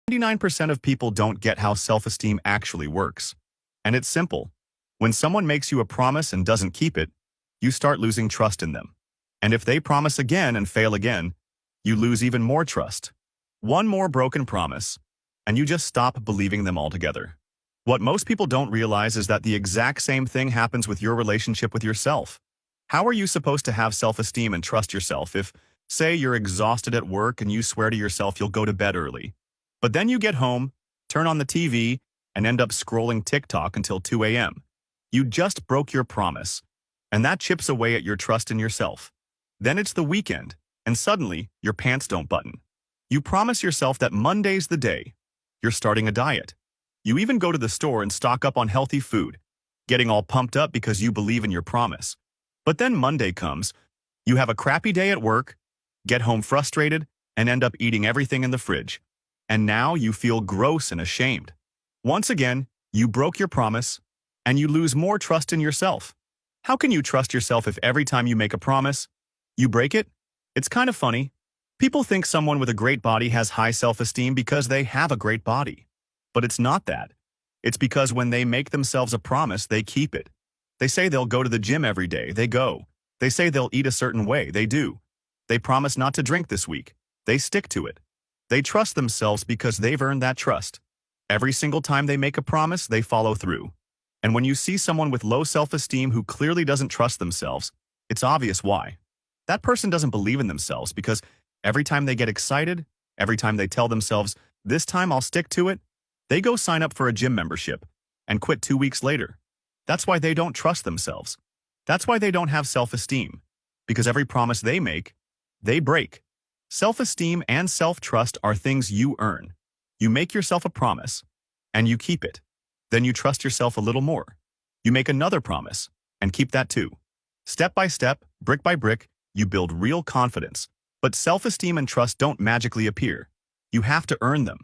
99% of people don't get how self-esteem actually works. And it's simple. When someone makes you a promise and doesn't keep it, you start losing trust in them. And if they promise again and fail again, you lose even more trust. One more broken promise, and you just stop believing them altogether. What most people don't realize is that the exact same thing happens with your relationship with yourself. How are you supposed to have self-esteem and trust yourself if, say, you're exhausted at work and you swear to yourself you'll go to bed early? But then you get home, turn on the TV, and end up scrolling TikTok until 2 a.m. You just broke your promise, and that chips away at your trust in yourself. Then it's the weekend, and suddenly your pants don't button. You promise yourself that Monday's the day. You're starting a diet. You even go to the store and stock up on healthy food, getting all pumped up because you believe in your promise. But then Monday comes, you have a crappy day at work, get home frustrated, and end up eating everything in the fridge. And now you feel gross and ashamed. Once again, you broke your promise, and you lose more trust in yourself. How can you trust yourself if every time you make a promise, you break it? It's kind of funny. People think someone with a great body has high self-esteem because they have a great body. But it's not that. It's because when they make themselves a promise, they keep it. They say they'll go to the gym every day, they go. They say they'll eat a certain way, they do. They promise not to drink this week, they stick to it. They trust themselves because they've earned that trust. Every single time they make a promise, they follow through. And when you see someone with low self-esteem who clearly doesn't trust themselves, it's obvious why. That person doesn't believe in themselves because every time they get excited, every time they tell themselves, this time I'll stick to it, they go sign up for a gym membership and quit 2 weeks later. That's why they don't trust themselves. That's why they don't have self-esteem, because every promise they make, they break. Self-esteem and self-trust are things you earn. You make yourself a promise, and you keep it. Then you trust yourself a little more. You make another promise, and keep that too. Step by step, brick by brick, you build real confidence. But self-esteem and trust don't magically appear. You have to earn them.